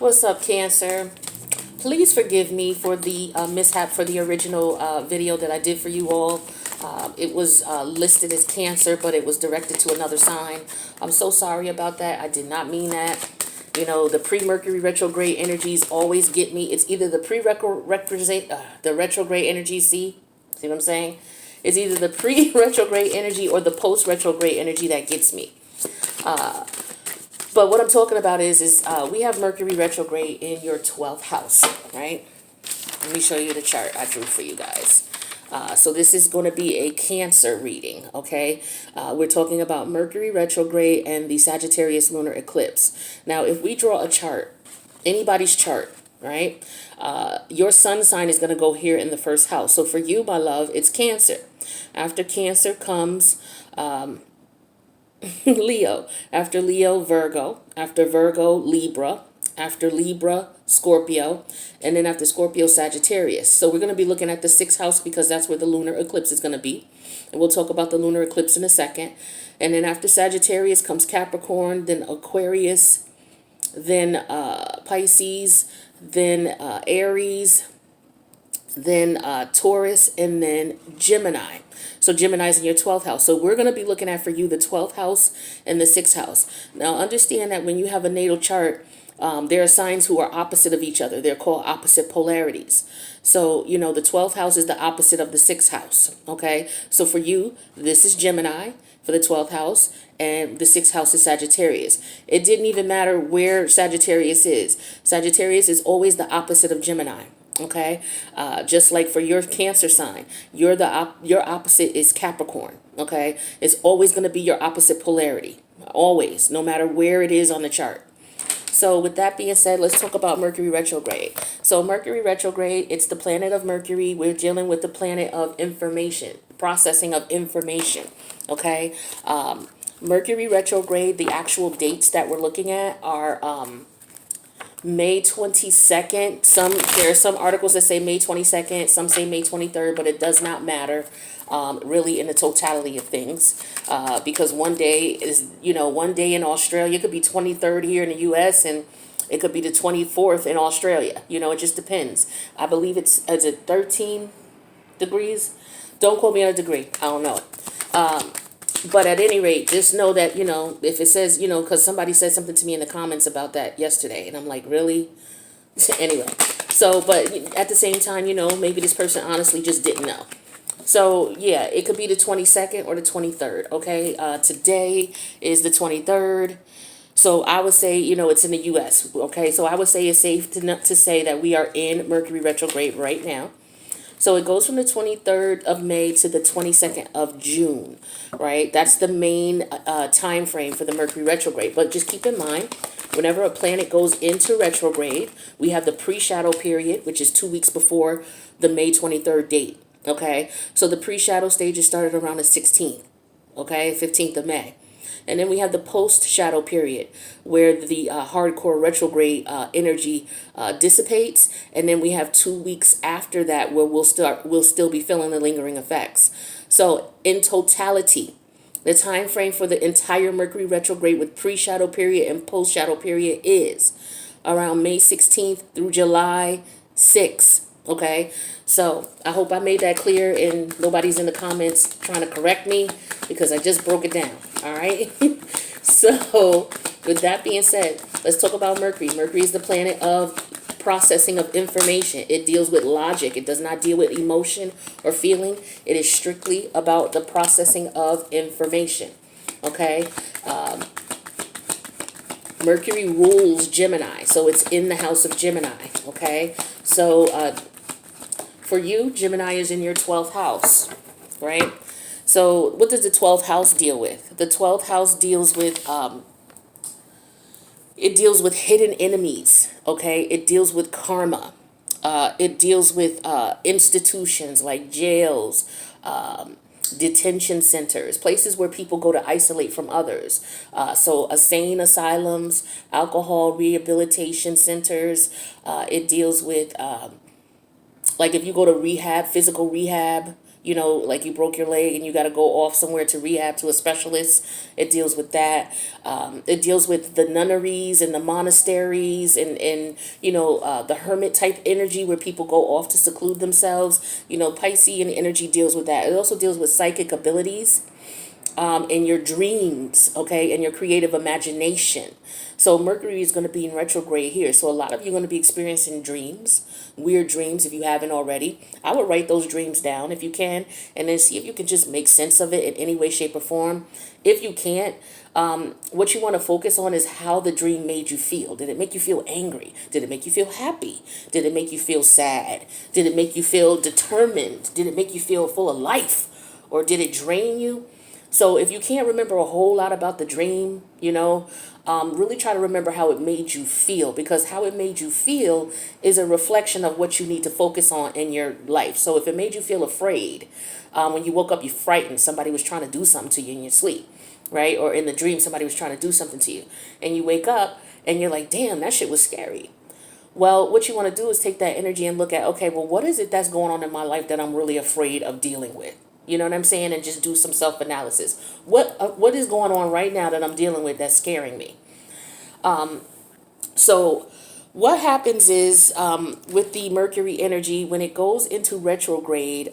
What's up, Cancer? Please forgive me for the mishap for the original video that I did for you all. It was listed as Cancer, but it was directed to another sign. I'm so sorry about that. I did not mean that. You know, the pre-Mercury retrograde energies always get me. It's either the the retrograde energy, see what I'm saying? It's either the pre-retrograde energy or the post-retrograde energy that gets me. But what I'm talking about is we have Mercury retrograde in your 12th house, right? Let me show you the chart I drew for you guys. So this is going to be a Cancer reading, okay? We're talking about Mercury retrograde and the Sagittarius lunar eclipse. Now, if we draw a chart, anybody's chart, right? Your sun sign is going to go here in the first house. So for you, my love, it's Cancer. After Cancer comes Leo. After Leo, Virgo. After Virgo, Libra. After Libra, Scorpio. And then after Scorpio, Sagittarius. So we're going to be looking at the 6th house because that's where the lunar eclipse is going to be. And we'll talk about the lunar eclipse in a second. And then after Sagittarius comes Capricorn, then Aquarius, then Pisces, then Aries, then Taurus, and then Gemini. So Gemini is in your 12th house. So we're going to be looking at for you the 12th house and the 6th house. Now understand that when you have a natal chart, there are signs who are opposite of each other. They're called opposite polarities. So, you know, the 12th house is the opposite of the 6th house. Okay. So for you, this is Gemini for the 12th house, and the 6th house is Sagittarius. It didn't even matter where Sagittarius is. Sagittarius is always the opposite of Gemini. Okay, just like for your Cancer sign, your opposite is Capricorn. Okay, it's always going to be your opposite polarity, always, no matter where it is on the chart. So with that being said, let's talk about Mercury retrograde. So Mercury retrograde, it's the planet of Mercury. We're dealing with the planet of information, processing of information. Okay, Mercury retrograde, the actual dates that we're looking at are May 22nd. There are some articles that say May 22nd, some say May 23rd, but it does not matter really in the totality of things, because one day is, you know, one day in Australia, it could be 23rd here in the US, and it could be the 24th in Australia. You know, it just depends. I believe is it 13 degrees? Don't quote me on a degree. I don't know it. But at any rate, just know that, you know, if it says, you know, because somebody said something to me in the comments about that yesterday, and I'm like, really? Anyway, so, but at the same time, you know, maybe this person honestly just didn't know. So, yeah, it could be the 22nd or the 23rd, okay? Today is the 23rd. So I would say, you know, it's in the U.S., okay? So I would say it's safe to say that we are in Mercury retrograde right now. So it goes from the 23rd of May to the 22nd of June, right? That's the main time frame for the Mercury retrograde. But just keep in mind, whenever a planet goes into retrograde, we have the pre-shadow period, which is 2 weeks before the May 23rd date, okay? So the pre-shadow stage is started around the 16th, okay, 15th of May. And then we have the post-shadow period where the hardcore retrograde energy dissipates. And then we have 2 weeks after that where we'll still be feeling the lingering effects. So in totality, the time frame for the entire Mercury retrograde with pre-shadow period and post-shadow period is around May 16th through July 6th. Okay, so I hope I made that clear and nobody's in the comments trying to correct me because I just broke it down. All right. So with that being said, let's talk about Mercury. Mercury is the planet of processing of information. It deals with logic. It does not deal with emotion or feeling. It is strictly about the processing of information. Okay. Mercury rules Gemini, so it's in the house of Gemini. Okay. So for you, Gemini is in your 12th house, right? So what does the 12th house deal with? The 12th house deals with, it deals with hidden enemies, okay? It deals with karma. It deals with institutions like jails, detention centers, places where people go to isolate from others. So insane asylums, alcohol rehabilitation centers. It deals with, like if you go to rehab, physical rehab like you broke your leg and you got to go off somewhere to rehab to a specialist. It deals with that. It deals with the nunneries and the monasteries and the hermit type energy where people go off to seclude themselves. Piscean energy deals with that. It also deals with psychic abilities, in your dreams, okay, and your creative imagination. So Mercury is going to be in retrograde here. So a lot of you are going to be experiencing dreams, weird dreams if you haven't already. I would write those dreams down if you can, and then see if you can just make sense of it in any way, shape, or form. If you can't, what you want to focus on is how the dream made you feel. Did it make you feel angry? Did it make you feel happy? Did it make you feel sad? Did it make you feel determined? Did it make you feel full of life? Or did it drain you? So if you can't remember a whole lot about the dream, really try to remember how it made you feel, because how it made you feel is a reflection of what you need to focus on in your life. So if it made you feel afraid, when you woke up, you frightened, somebody was trying to do something to you in your sleep, right? Or in the dream, somebody was trying to do something to you, and you wake up and you're like, damn, that shit was scary. Well, what you want to do is take that energy and look at, okay, well, what is it that's going on in my life that I'm really afraid of dealing with? You know what I'm saying? And just do some self-analysis. What is going on right now that I'm dealing with that's scaring me? So what happens is, with the Mercury energy, when it goes into retrograde,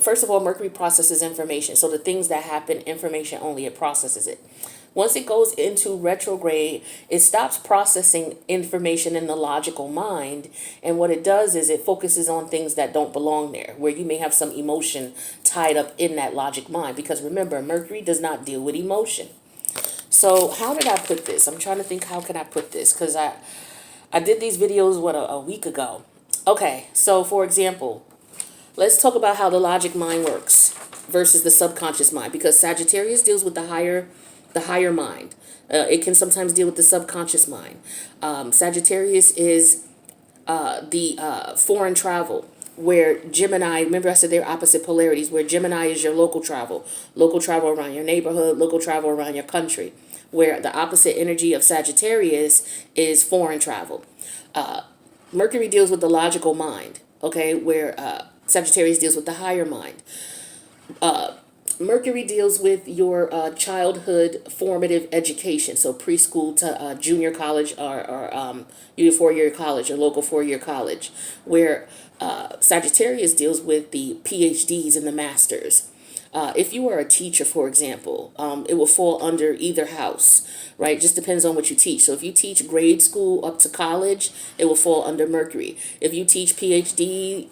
first of all, Mercury processes information. So the things that happen, information only, it processes it. Once it goes into retrograde, it stops processing information in the logical mind. And what it does is it focuses on things that don't belong there, where you may have some emotion tied up in that logic mind. Because remember, Mercury does not deal with emotion. So how did I put this? I'm trying to think, how can I put this? Because I did these videos, a week ago. Okay, so for example, let's talk about how the logic mind works versus the subconscious mind. Because Sagittarius deals with the higher mind. It can sometimes deal with the subconscious mind. Sagittarius is the foreign travel, where Gemini, remember I said they're opposite polarities, where Gemini is your local travel around your neighborhood, local travel around your country, where the opposite energy of Sagittarius is foreign travel. Mercury deals with the logical mind, okay, where Sagittarius deals with the higher mind. Mercury deals with your childhood formative education, so preschool to junior college or your 4-year college or local 4-year college, where Sagittarius deals with the PhDs and the masters. If you are a teacher, for example, it will fall under either house, right? Just depends on what you teach. So if you teach grade school up to college, it will fall under Mercury. If you teach PhD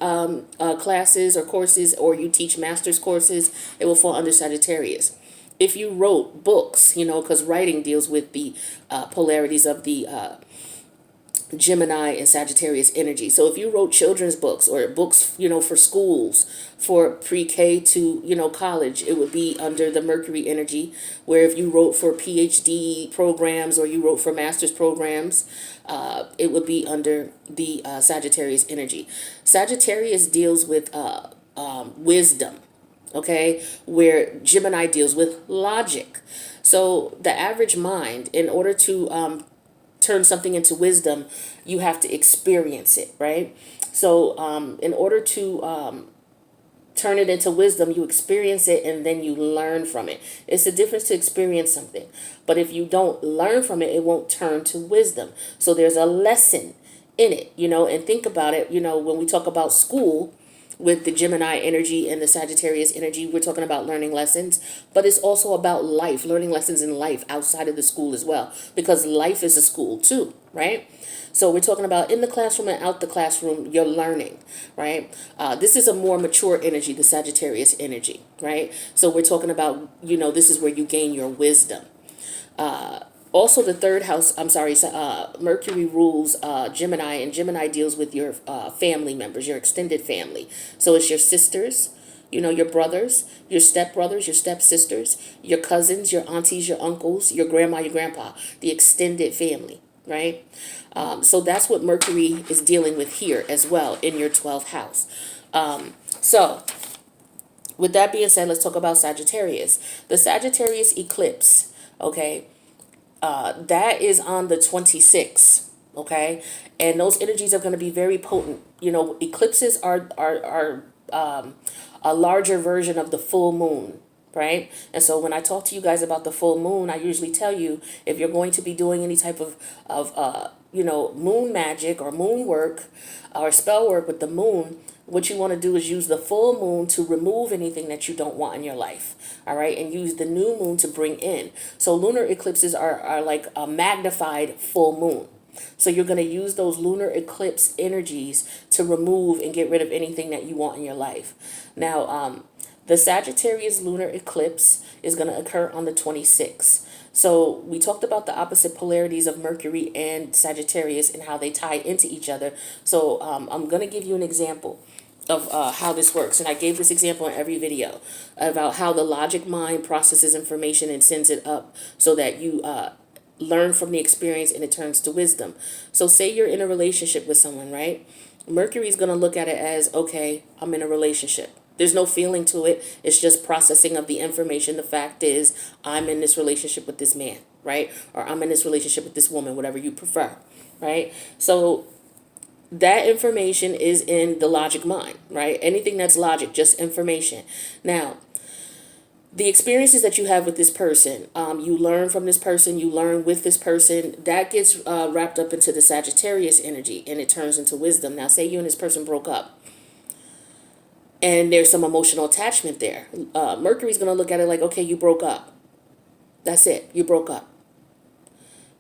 classes or courses, or you teach master's courses, it will fall under Sagittarius. If you wrote books, because writing deals with the polarities of the Gemini and Sagittarius energy. So if you wrote children's books or books, for schools, for pre-K to, college, it would be under the Mercury energy. Where if you wrote for PhD programs or you wrote for master's programs, it would be under the Sagittarius energy. Sagittarius deals with wisdom, okay, where Gemini deals with logic. So the average mind, in order to turn something into wisdom, you have to experience it, right? So in order to turn it into wisdom, you experience it and then you learn from it. It's a difference to experience something, but if you don't learn from it, it won't turn to wisdom. So there's a lesson in it, and think about it, when we talk about school, with the Gemini energy and the Sagittarius energy, we're talking about learning lessons, but it's also about life, learning lessons in life outside of the school as well, because life is a school too, right? So we're talking about in the classroom and out the classroom, you're learning, right? This is a more mature energy, the Sagittarius energy, right? So we're talking about, this is where you gain your wisdom. Also, the third house, Mercury rules Gemini, and Gemini deals with your family members, your extended family. So it's your sisters, your brothers, your stepbrothers, your stepsisters, your cousins, your aunties, your uncles, your grandma, your grandpa, the extended family, right? So that's what Mercury is dealing with here as well in your 12th house. So with that being said, let's talk about Sagittarius. The Sagittarius eclipse, okay? That is on the 26th, okay? And those energies are going to be very potent. Eclipses are a larger version of the full moon, right? And so when I talk to you guys about the full moon, I usually tell you, if you're going to be doing any type of moon magic or moon work or spell work with the moon, what you want to do is use the full moon to remove anything that you don't want in your life. All right. And use the new moon to bring in. So lunar eclipses are like a magnified full moon. So you're going to use those lunar eclipse energies to remove and get rid of anything that you want in your life. Now, the Sagittarius lunar eclipse is going to occur on the 26th. So we talked about the opposite polarities of Mercury and Sagittarius and how they tie into each other. So I'm going to give you an example of how this works. And I gave this example in every video about how the logic mind processes information and sends it up so that you learn from the experience and it turns to wisdom. So say you're in a relationship with someone, right? Mercury is going to look at it as, okay, I'm in a relationship. There's no feeling to it. It's just processing of the information. The fact is, I'm in this relationship with this man, right? Or I'm in this relationship with this woman, whatever you prefer, right? So that information is in the logic mind, right? Anything that's logic, just information. Now, the experiences that you have with this person, you learn from this person, you learn with this person, that gets wrapped up into the Sagittarius energy and it turns into wisdom. Now, say you and this person broke up and there's some emotional attachment there. Mercury's going to look at it like, okay, you broke up. That's it. You broke up.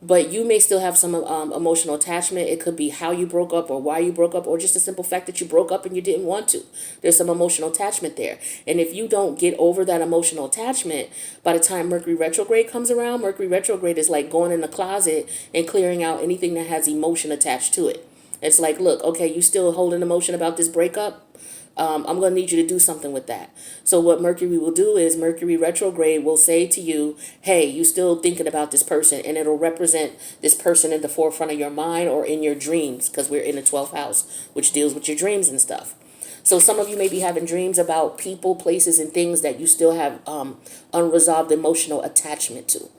But you may still have some emotional attachment. It could be how you broke up or why you broke up or just the simple fact that you broke up and you didn't want to. There's some emotional attachment there. And if you don't get over that emotional attachment, by the time Mercury retrograde comes around, Mercury retrograde is like going in the closet and clearing out anything that has emotion attached to it. It's like, look, okay, you still holding emotion about this breakup? I'm going to need you to do something with that. So what Mercury will do is Mercury retrograde will say to you, hey, you still thinking about this person, and it'll represent this person in the forefront of your mind or in your dreams, because we're in the 12th house, which deals with your dreams and stuff. So some of you may be having dreams about people, places, and things that you still have unresolved emotional attachment to.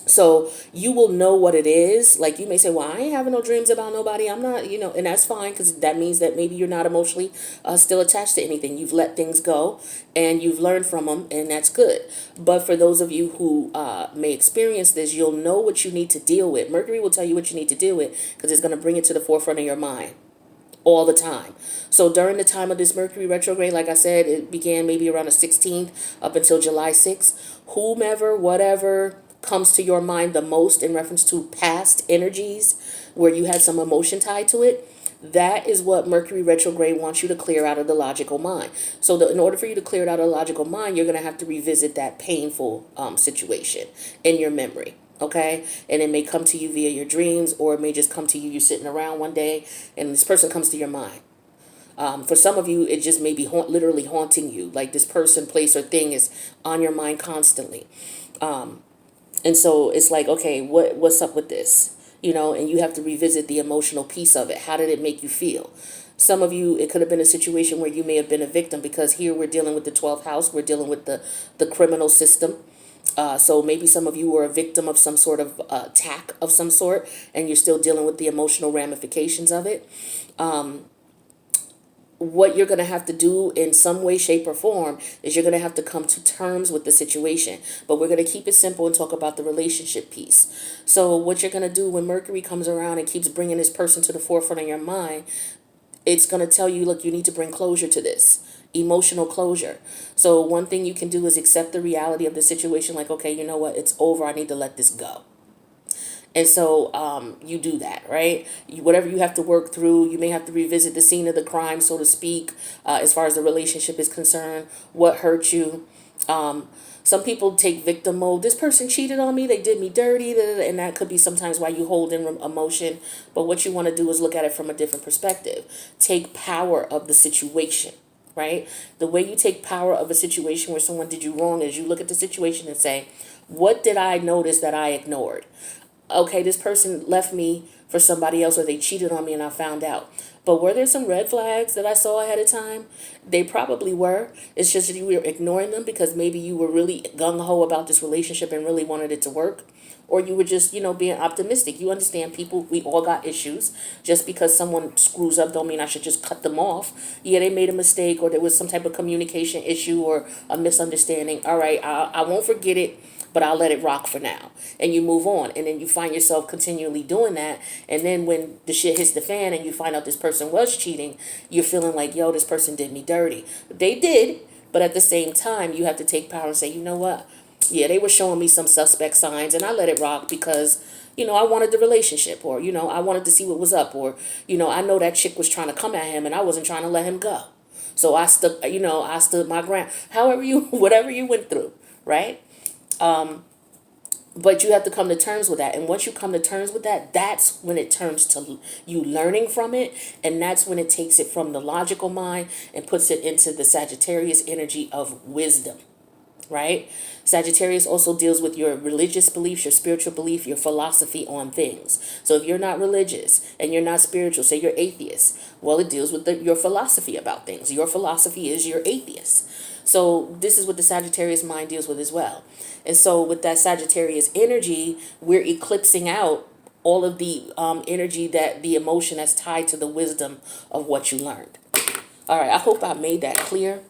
So you will know what it is. Like you may say, well, I ain't having no dreams about nobody. I'm not, and that's fine because that means that maybe you're not emotionally still attached to anything. You've let things go and you've learned from them, and that's good. But for those of you who may experience this, you'll know what you need to deal with. Mercury will tell you what you need to deal with because it's going to bring it to the forefront of your mind all the time. So during the time of this Mercury retrograde, like I said, it began maybe around the 16th up until July 6th. Whomever, whatever comes to your mind the most in reference to past energies where you had some emotion tied to it, that is what Mercury retrograde wants you to clear out of the logical mind. So in order for you to clear it out of the logical mind, you're going to have to revisit that painful situation in your memory. Okay. And it may come to you via your dreams, or it may just come to you. You're sitting around one day and this person comes to your mind. For some of you, it just may be literally haunting you. Like this person, place, or thing is on your mind constantly. And so it's like, okay, what's up with this? And you have to revisit the emotional piece of it. How did it make you feel? Some of you, it could have been a situation where you may have been a victim, because here we're dealing with the 12th house. We're dealing with the criminal system. So maybe some of you were a victim of some sort of attack of some sort, and you're still dealing with the emotional ramifications of it. What you're going to have to do in some way, shape, or form is you're going to have to come to terms with the situation. But we're going to keep it simple and talk about the relationship piece. So what you're going to do when Mercury comes around and keeps bringing this person to the forefront of your mind, it's going to tell you, look, you need to bring closure to this. Emotional closure. So one thing you can do is accept the reality of the situation. Like, okay, you know what? It's over. I need to let this go. And so you do that, right? Whatever you have to work through, you may have to revisit the scene of the crime, so to speak, as far as the relationship is concerned. What hurt you? Some people take victim mode. This person cheated on me. They did me dirty. And that could be sometimes why you hold in emotion. But what you want to do is look at it from a different perspective. Take power of the situation, right? The way you take power of a situation where someone did you wrong is you look at the situation and say, what did I notice that I ignored? Okay, this person left me for somebody else, or they cheated on me and I found out. But were there some red flags that I saw ahead of time? They probably were. It's just that you were ignoring them because maybe you were really gung-ho about this relationship and really wanted it to work. or you were just, being optimistic. You understand people, we all got issues. Just because someone screws up don't mean I should just cut them off. Yeah, they made a mistake, or there was some type of communication issue or a misunderstanding. All right, I won't forget it, but I'll let it rock for now. And you move on. And then you find yourself continually doing that. And then when the shit hits the fan and you find out this person was cheating, you're feeling like, yo, this person did me dirty. They did. But at the same time, you have to take power and say, you know what? Yeah, they were showing me some suspect signs and I let it rock because, I wanted the relationship, or, I wanted to see what was up, or, I know that chick was trying to come at him and I wasn't trying to let him go. So I stood my ground. Whatever you went through, right? But you have to come to terms with that. And once you come to terms with that, that's when it turns to you learning from it. And that's when it takes it from the logical mind and puts it into the Sagittarius energy of wisdom, right? Sagittarius also deals with your religious beliefs, your spiritual belief, your philosophy on things. So if you're not religious and you're not spiritual, say you're atheist, well, it deals with your philosophy about things. Your philosophy is your atheist. So this is what the Sagittarius mind deals with as well. And so with that Sagittarius energy, we're eclipsing out all of the energy, that the emotion that's tied to the wisdom of what you learned. All right, I hope I made that clear.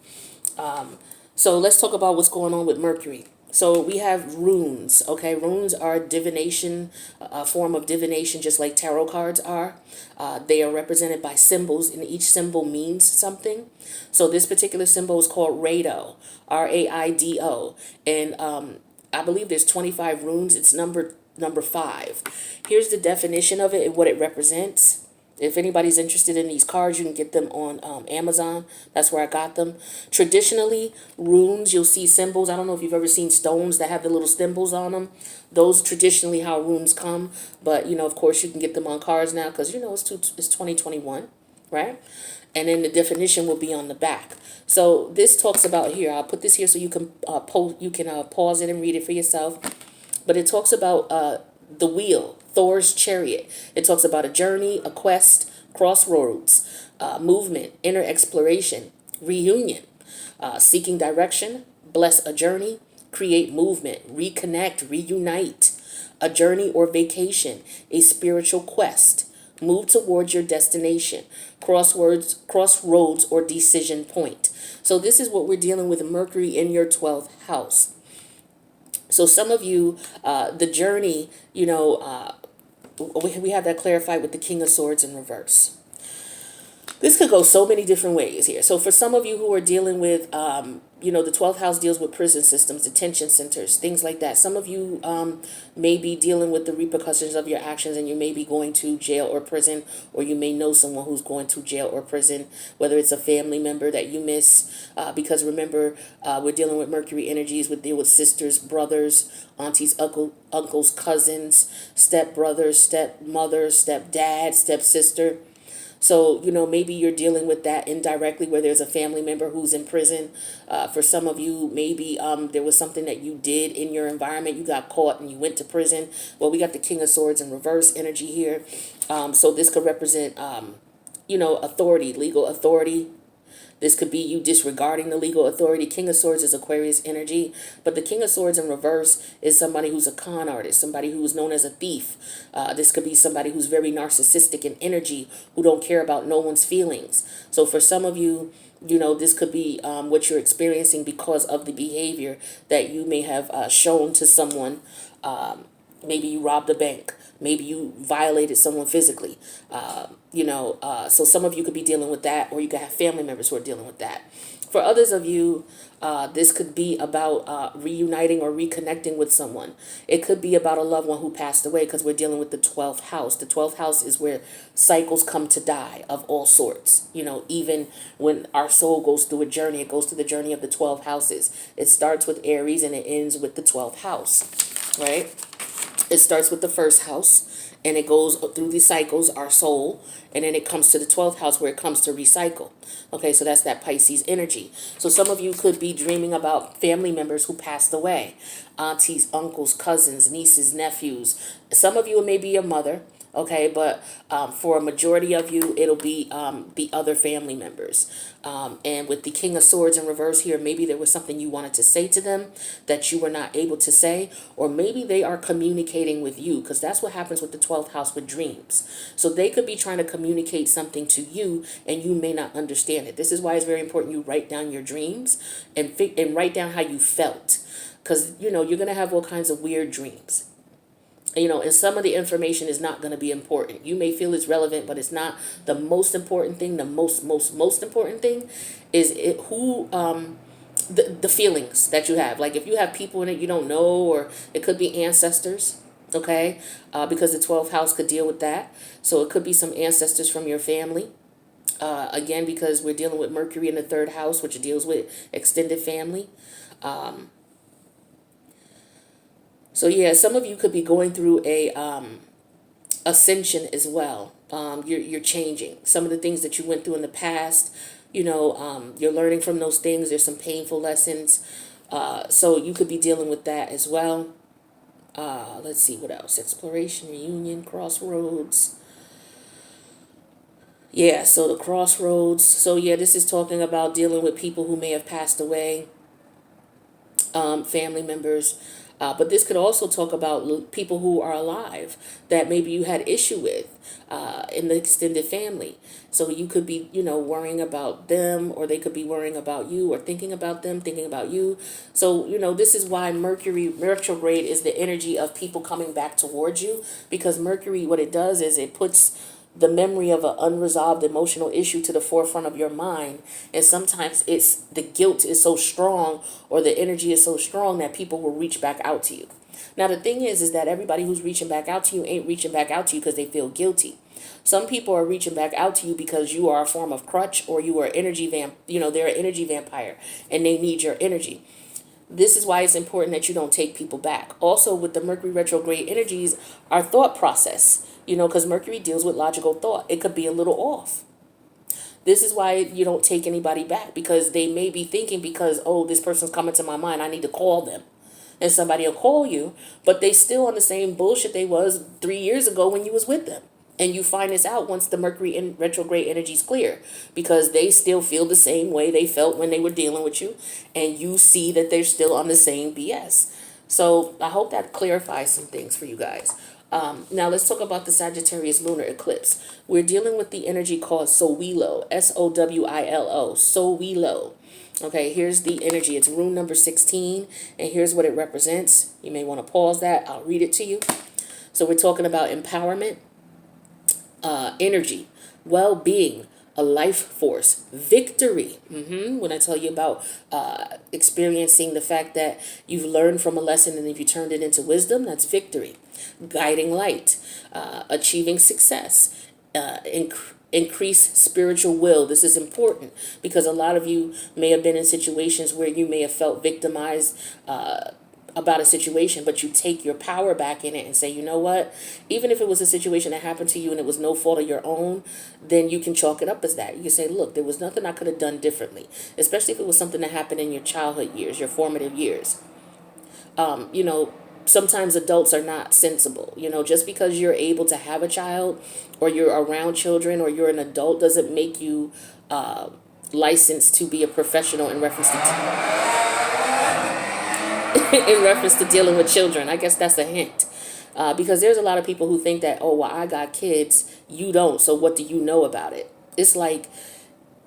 So let's talk about what's going on with Mercury. So we have runes, okay? Runes are divination, a form of divination, just like tarot cards are. They are represented by symbols, and each symbol means something. So this particular symbol is called Raido, Raido. And I believe there's 25 runes. It's number 5. Here's the definition of it and what it represents. If anybody's interested in these cards, you can get them on Amazon. That's where I got them. Traditionally, runes, you'll see symbols. I don't know if you've ever seen stones that have the little symbols on them. Those traditionally how runes come. But, of course, you can get them on cards now because, it's 2021, right? And then the definition will be on the back. So this talks about here. I'll put this here so you can pause it and read it for yourself. But it talks about the wheel, Thor's chariot. It talks about a journey, a quest, crossroads, movement, inner exploration, reunion, seeking direction, bless a journey, create movement, reconnect, reunite, a journey or vacation, a spiritual quest, move towards your destination, crossroads or decision point. So this is what we're dealing with Mercury in your 12th house. So some of you, the journey, we have that clarified with the King of Swords in reverse. This could go so many different ways here. So for some of you who are dealing with, the 12th house deals with prison systems, detention centers, things like that. Some of you may be dealing with the repercussions of your actions, and you may be going to jail or prison, or you may know someone who's going to jail or prison, whether it's a family member that you miss. Because remember, we're dealing with Mercury energies. We deal with sisters, brothers, aunties, uncles, cousins, stepbrothers, stepmothers, stepdad, stepsister. So, maybe you're dealing with that indirectly where there's a family member who's in prison. For some of you, maybe there was something that you did in your environment. You got caught and you went to prison. Well, we got the King of Swords in reverse energy here. So this could represent, authority, legal authority. This could be you disregarding the legal authority. King of Swords is Aquarius energy, but the King of Swords in reverse is somebody who's a con artist, somebody who is known as a thief. This could be somebody who's very narcissistic in energy, who don't care about no one's feelings. So for some of you, this could be what you're experiencing because of the behavior that you may have shown to someone. Maybe you robbed a bank. Maybe you violated someone physically. So some of you could be dealing with that, or you could have family members who are dealing with that. For others of you, this could be about reuniting or reconnecting with someone. It could be about a loved one who passed away, because we're dealing with the 12th house. The 12th house is where cycles come to die of all sorts. Even when our soul goes through a journey, it goes through the journey of the 12 houses. It starts with Aries and it ends with the 12th house, right? It starts with the first house and it goes through the cycles, our soul, and then it comes to the 12th house where it comes to recycle. Okay, so that's that Pisces energy. So some of you could be dreaming about family members who passed away, aunties, uncles, cousins, nieces, nephews. Some of you, it may be your mother. Okay, but for a majority of you, it'll be the other family members. And with the King of Swords in reverse here, maybe there was something you wanted to say to them that you were not able to say, or maybe they are communicating with you, because that's what happens with the 12th house with dreams. So they could be trying to communicate something to you, and you may not understand it. This is why it's very important you write down your dreams and write down how you felt, because you're going to have all kinds of weird dreams. And some of the information is not going to be important. You may feel it's relevant, but it's not. The most important thing, the most important thing is the feelings that you have. Like if you have people in it you don't know, or it could be ancestors, okay? Because the 12th house could deal with that. So it could be some ancestors from your family. Again, because we're dealing with Mercury in the 3rd house, which deals with extended family. So yeah, some of you could be going through a ascension as well. You're changing some of the things that you went through in the past. You're learning from those things. There's some painful lessons. So you could be dealing with that as well. Let's see what else. Exploration, reunion, crossroads. Yeah, so the crossroads. So yeah, this is talking about dealing with people who may have passed away, family members. But this could also talk about people who are alive that maybe you had issue with in the extended family. So you could be, worrying about them, or they could be worrying about you, or thinking about them, thinking about you. So, this is why Mercury retrograde is the energy of people coming back towards you, because Mercury, what it does is it puts the memory of an unresolved emotional issue to the forefront of your mind. And sometimes it's the guilt is so strong, or the energy is so strong, that people will reach back out to you. Now, the thing is that everybody who's reaching back out to you ain't reaching back out to you because they feel guilty. Some people are reaching back out to you because you are a form of crutch, or you are energy they're an energy vampire and they need your energy. This is why it's important that you don't take people back. Also, with the Mercury retrograde energies, our thought process, because Mercury deals with logical thought, it could be a little off. This is why you don't take anybody back, because they may be thinking, because, oh, this person's coming to my mind, I need to call them. And somebody will call you, but they still on the same bullshit they was 3 years ago when you was with them. And you find this out once the Mercury in retrograde energy is clear, because they still feel the same way they felt when they were dealing with you. And you see that they're still on the same BS. So I hope that clarifies some things for you guys. Now let's talk about the Sagittarius lunar eclipse. We're dealing with the energy called Sowilo, Sowilo, Sowilo. Okay, here's the energy. It's rune number 16, and here's what it represents. You may want to pause that. I'll read it to you. So we're talking about empowerment, energy, well-being, a life force, victory. When I tell you about experiencing the fact that you've learned from a lesson, and if you turned it into wisdom, that's victory. Guiding light, achieving success, increase spiritual will. This is important because a lot of you may have been in situations where you may have felt victimized about a situation, but you take your power back in it and say, you know what, even if it was a situation that happened to you and it was no fault of your own, then you can chalk it up as that. You can say, look, there was nothing I could have done differently, especially if it was something that happened in your childhood years, your formative years. Sometimes adults are not sensible. Just because you're able to have a child, or you're around children, or you're an adult, doesn't make you licensed to be a professional in reference to dealing with children. I guess that's a hint. Because there's a lot of people who think that, oh, well, I got kids, you don't, so what do you know about it? It's like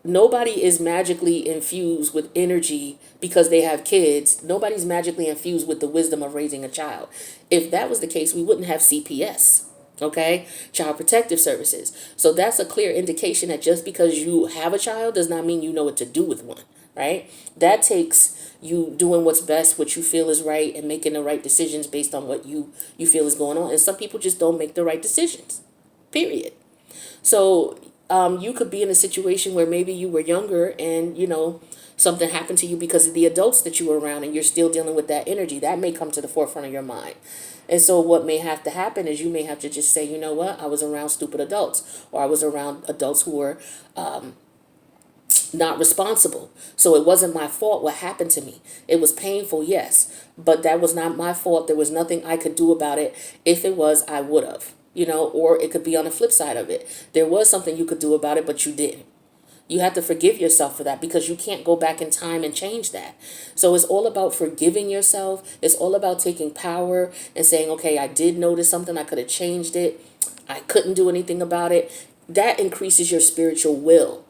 nobody is magically infused with energy because they have kids. Nobody's magically infused with the wisdom of raising a child. If that was the case, we wouldn't have CPS. Okay, Child Protective Services. So that's a clear indication that just because you have a child does not mean you know what to do with one, right? That takes you doing what's best, what you feel is right, and making the right decisions based on what you feel is going on. And some people just don't make the right decisions, period. So you could be in a situation where maybe you were younger and, something happened to you because of the adults that you were around, and you're still dealing with that energy. That may come to the forefront of your mind. And so what may have to happen is you may have to just say, you know what, I was around stupid adults, or I was around adults who were not responsible. So it wasn't my fault what happened to me. It was painful, yes, but that was not my fault. There was nothing I could do about it. If it was, I would have. or it could be on the flip side of it. There was something you could do about it, but you didn't. You have to forgive yourself for that because you can't go back in time and change that. So it's all about forgiving yourself. It's all about taking power and saying, okay, I did notice something. I could have changed it. I couldn't do anything about it. That increases your spiritual will,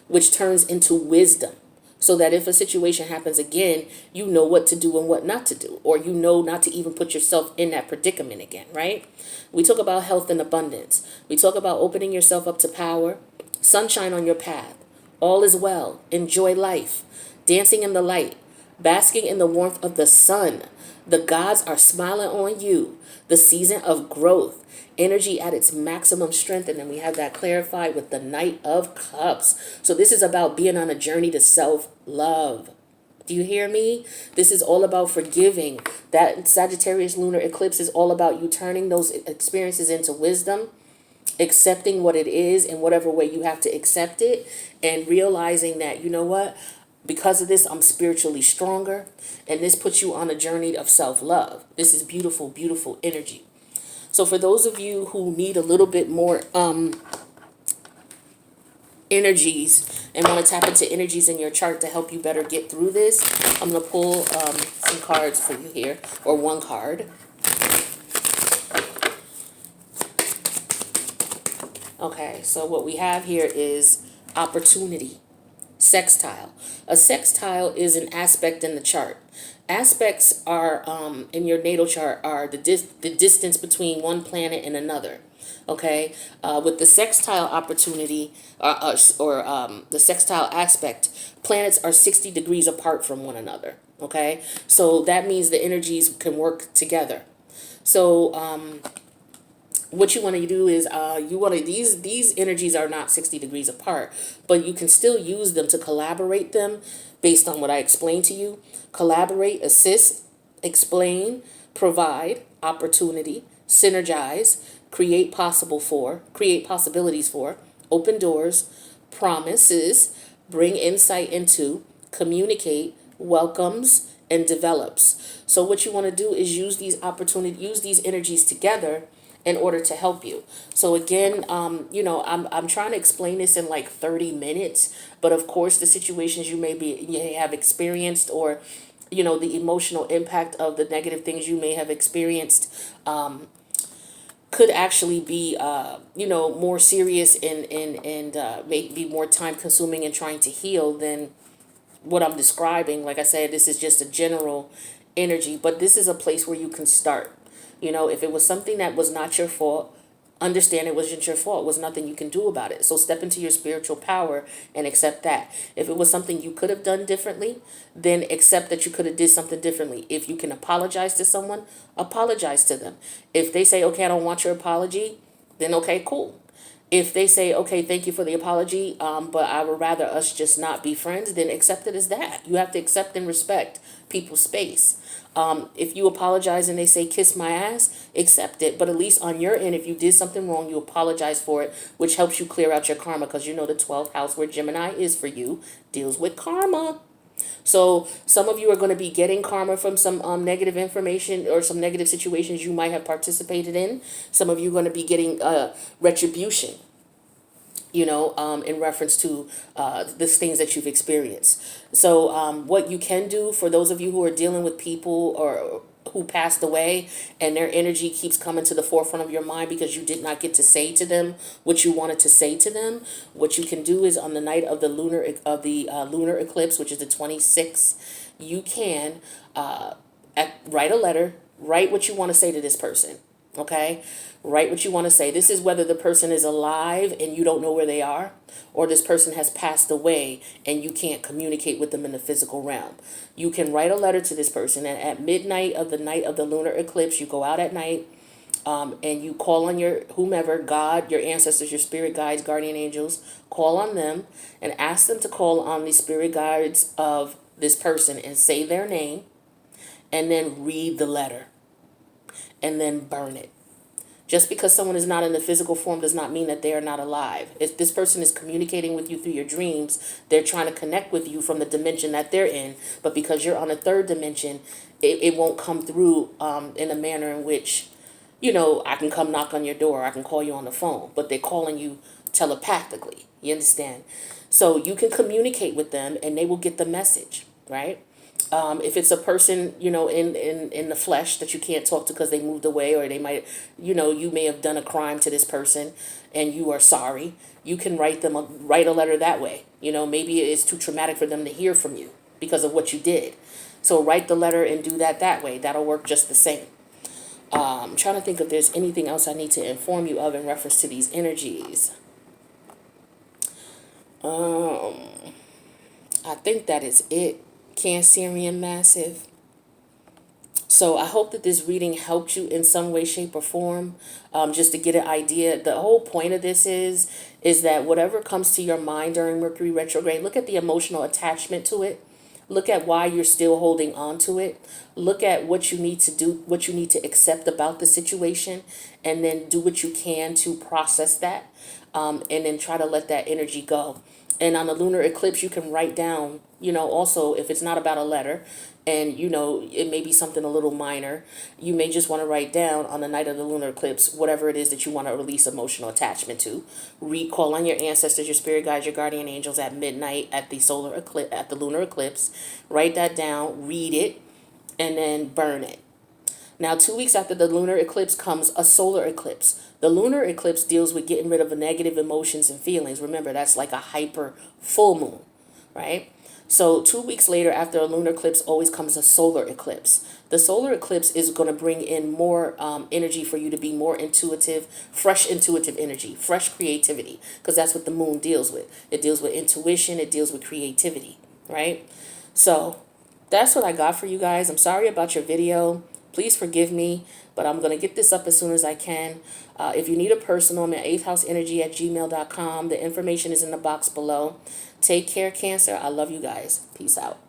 which turns into wisdom. So that if a situation happens again, you know what to do and what not to do, or you know not to even put yourself in that predicament again, right? We talk about health and abundance. We talk about opening yourself up to power, sunshine on your path. All is well. Enjoy life. Dancing in the light. Basking in the warmth of the sun. The gods are smiling on you. The season of growth. Energy at its maximum strength. And then we have that clarified with the Knight of Cups. So this is about being on a journey to self-love. Do you hear me? This is all about forgiving. That Sagittarius lunar eclipse is all about you turning those experiences into wisdom, accepting what it is in whatever way you have to accept it, and realizing that, you know what, because of this, I'm spiritually stronger, and this puts you on a journey of self-love. This is beautiful, beautiful energy. So for those of you who need a little bit more energies and want to tap into energies in your chart to help you better get through this, I'm going to pull some cards for you here, or one card. Okay, so what we have here is opportunity, sextile. A sextile is an aspect in the chart. Aspects are, in your natal chart, are the distance between one planet and another. Okay, with the sextile opportunity, the sextile aspect, planets are 60 degrees apart from one another. Okay, so that means the energies can work together. So, what you want to do is these energies are not 60 degrees apart, but you can still use them to collaborate them based on what I explained to you. Collaborate, assist, explain, provide, opportunity, synergize, create possibilities for, open doors, promises, bring insight into, communicate, welcomes, and develops. So what you want to do is use these energies together in order to help you. So again, I'm trying to explain this in like 30 minutes, but of course the situations you may have experienced, or the emotional impact of the negative things you may have experienced, could actually be more serious and may be more time consuming in trying to heal than what I'm describing. Like I said, this is just a general energy, but this is a place where you can start. If it was something that was not your fault, understand it wasn't your fault. It was nothing you can do about it. So step into your spiritual power and accept that. If it was something you could have done differently, then accept that you could have did something differently. If you can apologize to someone, apologize to them. If they say, okay, I don't want your apology, then okay, cool. If they say, okay, thank you for the apology, but I would rather us just not be friends, then accept it as that. You have to accept and respect people's space. If you apologize and they say, kiss my ass, accept it. But at least on your end, if you did something wrong, you apologize for it, which helps you clear out your karma, because the 12th house where Gemini is for you deals with karma. So some of you are going to be getting karma from some negative information or some negative situations you might have participated in. Some of you are going to be getting retribution, in reference to the things that you've experienced. So what you can do for those of you who are dealing with people or who passed away and their energy keeps coming to the forefront of your mind because you did not get to say to them what you wanted to say to them, what you can do is on the night of the lunar eclipse, which is the 26th, you can write a letter, write what you want to say to this person. Okay, write what you want to say. This is whether the person is alive and you don't know where they are, or this person has passed away and you can't communicate with them in the physical realm. You can write a letter to this person, and at midnight of the night of the lunar eclipse, you go out at night and you call on your whomever, God, your ancestors, your spirit guides, guardian angels, call on them and ask them to call on the spirit guides of this person and say their name, and then read the letter and then burn it. Just because someone is not in the physical form does not mean that they are not alive. If this person is communicating with you through your dreams, they're trying to connect with you from the dimension that they're in. But because you're on a third dimension, it won't come through in a manner in which I can come knock on your door, I can call you on the phone, but they're calling you telepathically. You understand? So you can communicate with them and they will get the message, right? If it's a person, in the flesh that you can't talk to because they moved away, or they might, you may have done a crime to this person and you are sorry, you can write a letter that way. Maybe it's too traumatic for them to hear from you because of what you did. So write the letter and do that way. That'll work just the same. I'm trying to think if there's anything else I need to inform you of in reference to these energies. I think that is it. Cancerian massive. So I hope that this reading helped you in some way, shape, or form. Just to get an idea. The whole point of this is that whatever comes to your mind during Mercury retrograde, look at the emotional attachment to it. Look at why you're still holding on to it. Look at what you need to do, what you need to accept about the situation, and then do what you can to process that, and then try to let that energy go. And on the lunar eclipse, you can write down, also if it's not about a letter, and it may be something a little minor, you may just want to write down on the night of the lunar eclipse whatever it is that you want to release emotional attachment to. Call on your ancestors, your spirit guides, your guardian angels at midnight at the solar eclipse, at the lunar eclipse. Write that down, read it, and then burn it. Now, 2 weeks after the lunar eclipse comes a solar eclipse. The lunar eclipse deals with getting rid of negative emotions and feelings. Remember, that's like a hyper full moon, right? So 2 weeks later, after a lunar eclipse, always comes a solar eclipse. The solar eclipse is going to bring in more energy for you to be more intuitive, fresh intuitive energy, fresh creativity, because that's what the moon deals with. It deals with intuition. It deals with creativity, right? So that's what I got for you guys. I'm sorry about your video. Please forgive me, but I'm going to get this up as soon as I can. If you need a personal, I'm at 8thhouseenergy@gmail.com. The information is in the box below. Take care, Cancer. I love you guys. Peace out.